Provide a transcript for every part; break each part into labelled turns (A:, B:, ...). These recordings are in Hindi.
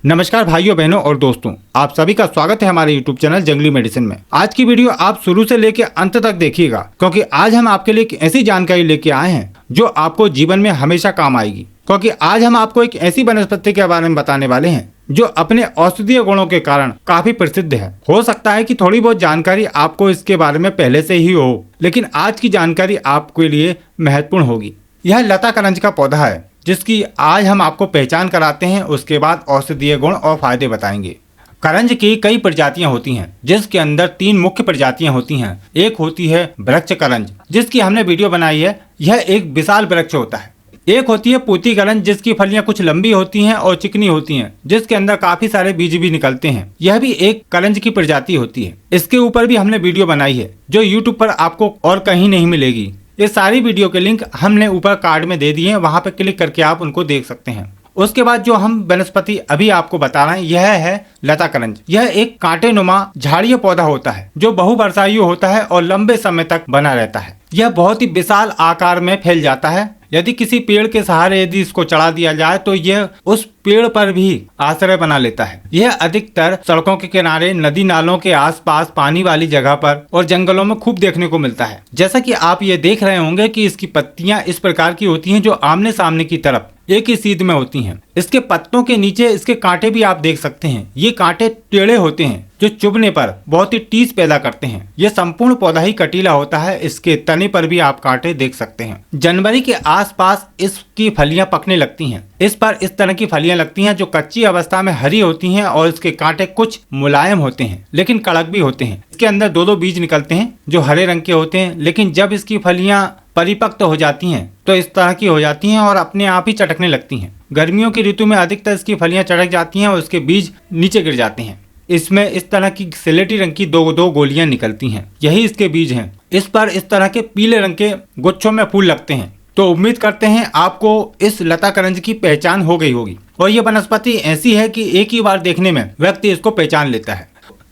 A: नमस्कार भाइयों बहनों और दोस्तों, आप सभी का स्वागत है हमारे YouTube चैनल जंगली मेडिसिन में। आज की वीडियो आप शुरू से लेकर अंत तक देखिएगा, क्योंकि आज हम आपके लिए एक ऐसी जानकारी लेके आए हैं जो आपको जीवन में हमेशा काम आएगी। क्योंकि आज हम आपको एक ऐसी वनस्पति के बारे में बताने वाले हैं जो अपने औषधीय गुणों के कारण काफी प्रसिद्ध है। हो सकता है कि थोड़ी बहुत जानकारी आपको इसके बारे में पहले से ही हो, लेकिन आज की जानकारी आपके लिए महत्वपूर्ण होगी। यह लता करंज का पौधा है जिसकी आज हम आपको पहचान कराते हैं, उसके बाद औषधीय गुण और फायदे बताएंगे। करंज की कई प्रजातियां होती हैं, जिसके अंदर 3 मुख्य प्रजातियां होती हैं। एक होती है वृक्ष करंज, जिसकी हमने वीडियो बनाई है। यह एक विशाल वृक्ष होता है। एक होती है पूती करंज, जिसकी फलियां कुछ लंबी होती हैं और चिकनी होती हैं, जिसके अंदर काफी सारे बीज भी निकलते हैं। यह भी एक करंज की प्रजाति होती है। इसके ऊपर भी हमने वीडियो बनाई है जो यूट्यूब पर आपको और कहीं नहीं मिलेगी। ये सारी वीडियो के लिंक हमने ऊपर कार्ड में दे दिए हैं, वहां पर क्लिक करके आप उनको देख सकते हैं। उसके बाद जो हम वनस्पति अभी आपको बता रहे हैं यह है लता करंज। यह एक कांटेनुमा झाड़ीय पौधा होता है जो बहुवर्षायु होता है और लंबे समय तक बना रहता है। यह बहुत ही विशाल आकार में फैल जाता है। यदि किसी पेड़ के सहारे यदि इसको चढ़ा दिया जाए तो यह उस पेड़ पर भी आश्रय बना लेता है। यह अधिकतर सड़कों के किनारे, नदी नालों के आसपास, पानी वाली जगह पर और जंगलों में खूब देखने को मिलता है। जैसा कि आप ये देख रहे होंगे कि इसकी पत्तियां इस प्रकार की होती हैं जो आमने सामने की तरफ एक ही सीध में होती हैं। इसके पत्तों के नीचे इसके कांटे भी आप देख सकते हैं। ये कांटे टेढ़े होते हैं जो चुभने पर बहुत ही टीस पैदा करते हैं। यह संपूर्ण पौधा ही कटीला होता है। इसके तने पर भी आप कांटे देख सकते हैं। जनवरी के आसपास इसकी फलियां पकने लगती हैं। इस पर इस तरह की फलियां लगती हैं जो कच्ची अवस्था में हरी होती हैं और इसके कांटे कुछ मुलायम होते हैं लेकिन कड़क भी होते हैं। इसके अंदर 2 बीज निकलते हैं जो हरे रंग के होते हैं, लेकिन जब इसकी फलियां परिपक्व हो जाती हैं तो इस तरह की हो जाती हैं और अपने आप ही चटकने लगती हैं। गर्मियों की ऋतु में अधिकतर इसकी फलियां चटक जाती हैं और उसके बीज नीचे गिर जाते हैं। इसमें इस तरह की स्लेटी रंग की 2 गोलियां निकलती हैं, यही इसके बीज हैं। इस पर इस तरह के पीले रंग के गुच्छों में फूल लगते हैं। तो उम्मीद करते हैं आपको इस लता करंज की पहचान हो गई होगी। और ये वनस्पति ऐसी है कि एक ही बार देखने में व्यक्ति इसको पहचान लेता है।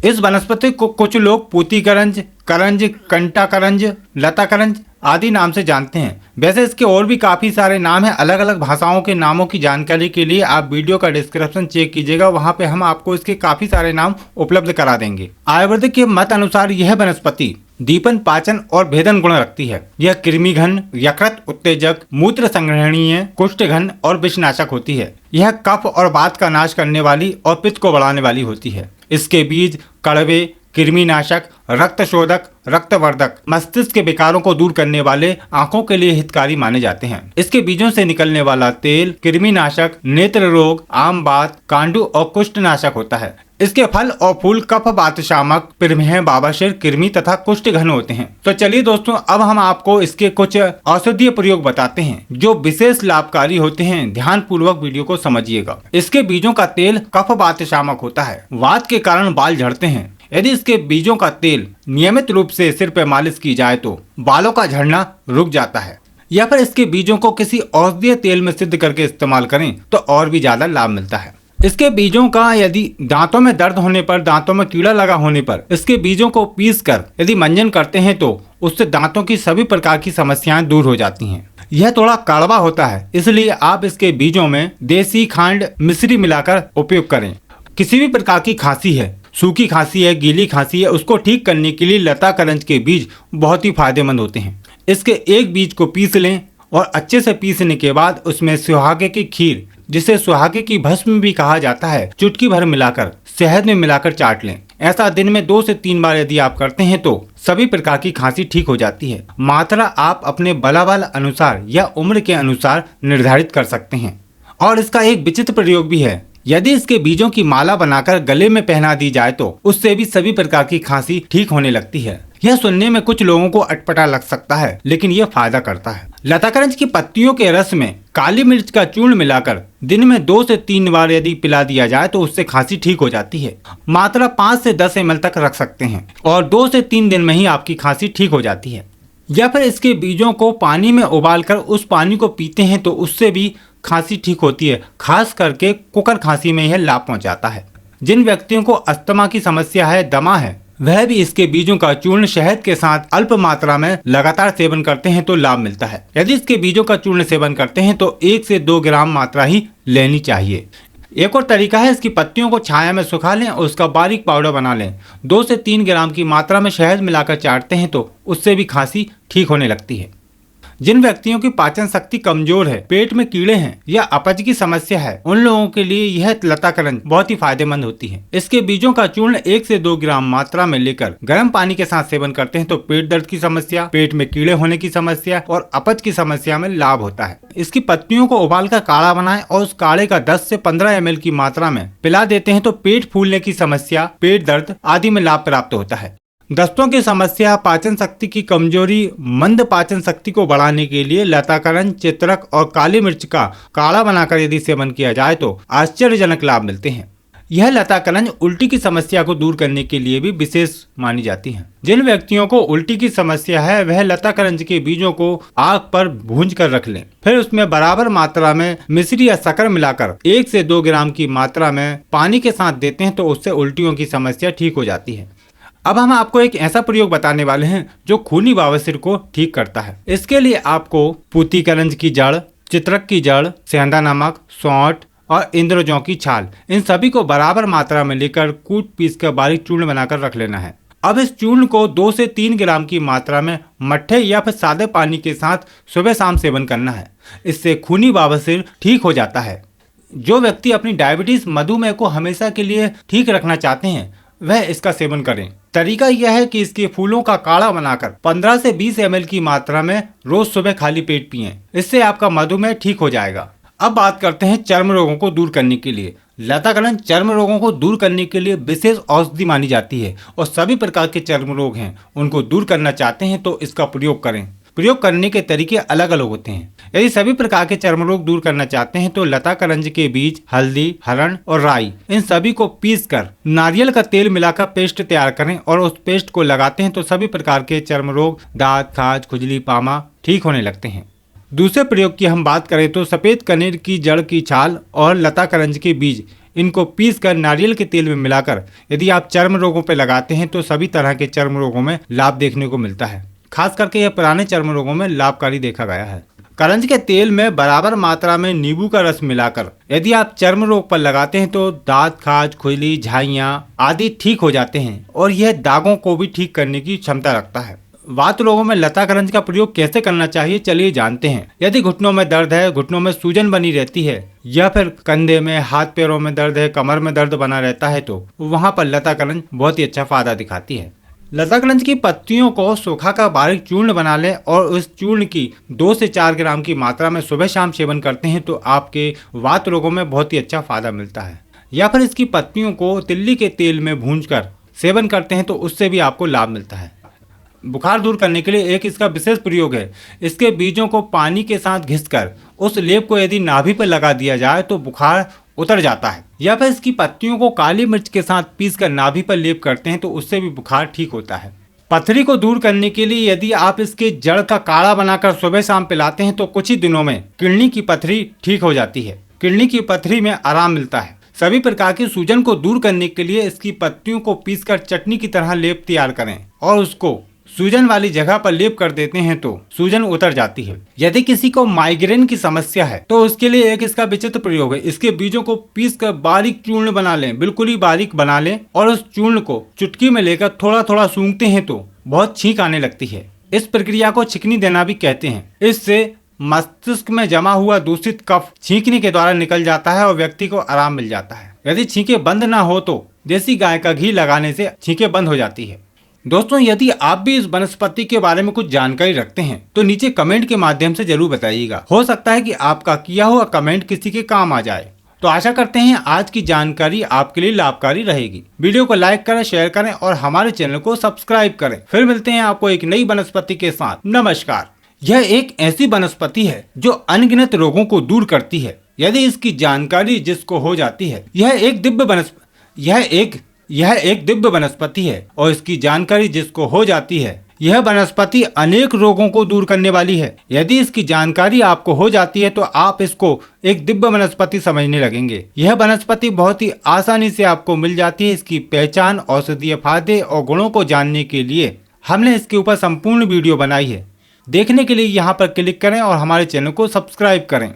A: इस वनस्पति को कुछ लोग पूती करंज, करंज, कंटा करंज, लता करंज आदि नाम से जानते हैं। वैसे इसके और भी काफी सारे नाम हैं। अलग अलग भाषाओं के नामों की जानकारी के लिए आप वीडियो का डिस्क्रिप्शन चेक कीजिएगा, वहां पे हम आपको इसके काफी सारे नाम उपलब्ध करा देंगे। आयुर्वेदिक के मत अनुसार यह वनस्पति दीपन, पाचन और भेदन गुण रखती है। यह कृमि घन, यकृत उत्तेजक, मूत्र संग्रहणीय, कुष्ठ घन और विषनाशक होती है। यह कफ और वात का नाश करने वाली और पित्त को बढ़ाने वाली होती है। इसके बीज कड़वे, कृमिनाशक, रक्त शोधक, रक्तवर्धक, मस्तिष्क के विकारों को दूर करने वाले, आंखों के लिए हितकारी माने जाते हैं। इसके बीजों से निकलने वाला तेल कृमिनाशक, नेत्र रोग, आम बात, कांडू और कुष्ठनाशक होता है। इसके फल और फूल कफ वात शामक, प्रमेह, बाबाशिर, कृमि तथा कुष्ठ घन होते हैं। तो चलिए दोस्तों, अब हम आपको इसके कुछ औषधीय प्रयोग बताते हैं जो विशेष लाभकारी होते हैं। ध्यान पूर्वक वीडियो को समझिएगा। इसके बीजों का तेल कफ वात शामक होता है। वात के कारण बाल झड़ते हैं। यदि इसके बीजों का तेल नियमित रूप से सिर पर मालिश की जाए तो बालों का झड़ना रुक जाता है। या फिर इसके बीजों को किसी औषधीय तेल में सिद्ध करके इस्तेमाल करें तो और भी ज्यादा लाभ मिलता है। इसके बीजों का यदि दांतों में दर्द होने पर, दांतों में कीड़ा लगा होने पर इसके बीजों को पीसकर यदि मंजन करते हैं तो उससे दांतों की सभी प्रकार की समस्याएं दूर हो जाती हैं। यह थोड़ा कड़वा होता है, इसलिए आप इसके बीजों में देसी खांड मिश्री मिलाकर उपयोग करें। किसी भी प्रकार की खांसी है, सूखी खांसी है, गीली खांसी है, उसको ठीक करने के लिए लता करंज के बीज बहुत ही फायदेमंद होते हैं। इसके एक बीज को पीस लें और अच्छे से पीसने के बाद उसमें सुहागे की खीर, जिसे सुहागे की भस्म भी कहा जाता है, चुटकी भर मिलाकर शहद में मिलाकर चाट लें। ऐसा दिन में 2 से 3 बार यदि आप करते हैं तो सभी प्रकार की खांसी ठीक हो जाती है। मात्रा आप अपने बलाबल अनुसार या उम्र के अनुसार निर्धारित कर सकते हैं। और इसका एक विचित्र प्रयोग भी है। यदि इसके बीजों की माला बनाकर गले में पहना दी जाए तो उससे भी सभी प्रकार की खांसी ठीक होने लगती है। यह सुनने में कुछ लोगों को अटपटा लग सकता है, लेकिन यह फायदा करता है। लता करंज की पत्तियों के रस में काली मिर्च का चूर्ण मिलाकर दिन में 2 से 3 बार यदि पिला दिया जाए तो उससे खांसी ठीक हो जाती है। मात्रा 5 से 10 ml तक रख सकते हैं और 2 से 3 दिन में ही आपकी खांसी ठीक हो जाती है। या फिर इसके बीजों को पानी में उबालकर उस पानी को पीते हैं तो उससे भी खांसी ठीक होती है। खास करके कुकर खांसी में यह लाभ पहुंचाता है। जिन व्यक्तियों को अस्थमा की समस्या है, दमा है, वह भी इसके बीजों का चूर्ण शहद के साथ अल्प मात्रा में लगातार सेवन करते हैं तो लाभ मिलता है। यदि इसके बीजों का चूर्ण सेवन करते हैं तो 1 से 2 ग्राम मात्रा ही लेनी चाहिए। एक और तरीका है, इसकी पत्तियों को छाया में सुखा लें और उसका बारीक पाउडर बना लें। 2 से 3 ग्राम की मात्रा में शहद मिलाकर चाटते हैं तो उससे भी खांसी ठीक होने लगती है। जिन व्यक्तियों की पाचन शक्ति कमजोर है, पेट में कीड़े हैं या अपच की समस्या है, उन लोगों के लिए यह लताकरंज बहुत ही फायदेमंद होती है। इसके बीजों का चूर्ण 1 से 2 ग्राम मात्रा में लेकर गर्म पानी के साथ सेवन करते हैं तो पेट दर्द की समस्या, पेट में कीड़े होने की समस्या और अपच की समस्या में लाभ होता है। इसकी पत्तियों को उबालकर काढ़ा बनाएं और उस काढ़े का 10 से 15 ml की मात्रा में पिला देते हैं तो पेट फूलने की समस्या, पेट दर्द आदि में लाभ प्राप्त होता है। दस्तों की समस्या, पाचन शक्ति की कमजोरी, मंद पाचन शक्ति को बढ़ाने के लिए लताकरंज, चित्रक और काली मिर्च का काढ़ा बनाकर यदि सेवन किया जाए तो आश्चर्यजनक लाभ मिलते हैं। यह लताकरंज उल्टी की समस्या को दूर करने के लिए भी विशेष मानी जाती है। जिन व्यक्तियों को उल्टी की समस्या है वह लताकरंज के बीजों को आग पर भूंज कर रख लें, फिर उसमें बराबर मात्रा में मिश्री या शक्कर मिलाकर 1 से 2 ग्राम की मात्रा में पानी के साथ देते हैं तो उससे उल्टियों की समस्या ठीक हो जाती है। अब हम आपको एक ऐसा प्रयोग बताने वाले हैं जो खूनी बवासीर को ठीक करता है। इसके लिए आपको पूतीकरंज की जड़, चित्रक की जड़, सेंधा नमक, सौंठ और इंद्रजौ की छाल, इन सभी को बराबर मात्रा में लेकर कूट पीस कर बारीक चूर्ण बनाकर रख लेना है। अब इस चूर्ण को 2 से 3 ग्राम की मात्रा में मट्ठे या फिर सादे पानी के साथ सुबह शाम सेवन करना है। इससे खूनी बवासीर ठीक हो जाता है। जो व्यक्ति अपनी डायबिटीज, मधुमेह को हमेशा के लिए ठीक रखना चाहते हैं वह इसका सेवन करें। तरीका यह है कि इसके फूलों का काढ़ा बनाकर 15 से 20 ml की मात्रा में रोज सुबह खाली पेट पिएं। इससे आपका मधुमेह ठीक हो जाएगा। अब बात करते हैं चर्म रोगों को दूर करने के लिए। लताकरंज चर्म रोगों को दूर करने के लिए विशेष औषधि मानी जाती है और सभी प्रकार के चर्म रोग हैं उनको दूर करना चाहते हैं तो इसका प्रयोग करें। प्रयोग करने के तरीके अलग अलग होते हैं। यदि सभी प्रकार के चर्म रोग दूर करना चाहते हैं तो लताकरंज के बीज, हल्दी, हरण और राई, इन सभी को पीसकर नारियल का तेल मिलाकर पेस्ट तैयार करें और उस पेस्ट को लगाते हैं तो सभी प्रकार के चर्म रोग, दांत, खाज, खुजली, पामा ठीक होने लगते हैं। दूसरे प्रयोग की हम बात करें तो सफेद कनेर की जड़ की छाल और लताकरंज के बीज, इनको पीसकर नारियल के तेल में मिलाकर यदि आप चर्म रोगों पर लगाते हैं तो सभी तरह के चर्म रोगों में लाभ देखने को मिलता है। खास करके यह पुराने चर्म रोगों में लाभकारी देखा गया है। करंज के तेल में बराबर मात्रा में नींबू का रस मिलाकर यदि आप चर्म रोग पर लगाते हैं तो दांत, खाज, खुजली, झाइयां आदि ठीक हो जाते हैं और यह दागों को भी ठीक करने की क्षमता रखता है। वात रोगों में लताकरंज का प्रयोग कैसे करना चाहिए चलिए जानते हैं। यदि घुटनों में दर्द है, घुटनों में सूजन बनी रहती है या फिर कंधे में, हाथ पैरों में दर्द है, कमर में दर्द बना रहता है तो वहां पर लताकरंज बहुत ही अच्छा फायदा दिखाती है। लताकरंज की पत्तियों को सुखाकर बारीक चूर्ण बना लें और उस चूर्ण की 2 से 4 ग्राम की मात्रा में सुबह शाम सेवन करते हैं तो आपके वात रोगों में बहुत ही अच्छा फायदा मिलता है। या फिर इसकी पत्तियों को तिल्ली के तेल में भूनकर सेवन करते हैं तो उससे भी आपको लाभ मिलता है। बुखार दूर करने के लिए एक इसका विशेष प्रयोग है। इसके बीजों को पानी के साथ घिसकर उस लेप को यदि नाभि पर लगा दिया जाए तो बुखार उतर जाता है। या फिर इसकी पत्तियों को काली मिर्च के साथ पीसकर नाभि पर लेप करते हैं तो उससे भी बुखार ठीक होता है। पथरी को दूर करने के लिए यदि आप इसके जड़ का काढ़ा बनाकर सुबह शाम पिलाते हैं तो कुछ ही दिनों में किडनी की पथरी ठीक हो जाती है। किडनी की पथरी में आराम मिलता है। सभी प्रकार की सूजन को दूर करने के लिए इसकी पत्तियों को पीसकर चटनी की तरह लेप तैयार करें और उसको सूजन वाली जगह पर लेप कर देते हैं तो सूजन उतर जाती है। यदि किसी को माइग्रेन की समस्या है तो उसके लिए एक इसका विचित्र प्रयोग है। इसके बीजों को पीसकर बारीक चूर्ण बना लें, बिल्कुल ही बारीक बना लें और उस चूर्ण को चुटकी में लेकर थोड़ा थोड़ा सूंघते हैं तो बहुत छींक आने लगती है। इस प्रक्रिया को छिकनी देना भी कहते हैं। इससे मस्तिष्क में जमा हुआ दूषित कफ छींकने के द्वारा निकल जाता है और व्यक्ति को आराम मिल जाता है। यदि छींके बंद ना हो तो देसी गाय का घी लगाने से छींके बंद हो जाती है। दोस्तों, यदि आप भी इस वनस्पति के बारे में कुछ जानकारी रखते हैं तो नीचे कमेंट के माध्यम से जरूर बताइएगा। हो सकता है कि आपका किया हुआ कमेंट किसी के काम आ जाए। तो आशा करते हैं आज की जानकारी आपके लिए लाभकारी रहेगी। वीडियो को लाइक करें, शेयर करें और हमारे चैनल को सब्सक्राइब करें। फिर मिलते हैं आपको एक नई वनस्पति के साथ। नमस्कार। यह एक ऐसी वनस्पति है जो अनगिनत रोगों को दूर करती है यदि इसकी जानकारी जिसको हो जाती है। यह एक दिव्य वनस्पति है और इसकी जानकारी जिसको हो जाती है। यह वनस्पति अनेक रोगों को दूर करने वाली है। यदि इसकी जानकारी आपको हो जाती है तो आप इसको एक दिव्य वनस्पति समझने लगेंगे। यह वनस्पति बहुत ही आसानी से आपको मिल जाती है। इसकी पहचान, औषधीय फायदे और गुणों को जानने के लिए हमने इसके ऊपर संपूर्ण वीडियो बनाई है। देखने के लिए यहाँ पर क्लिक करें और हमारे चैनल को सब्सक्राइब करें।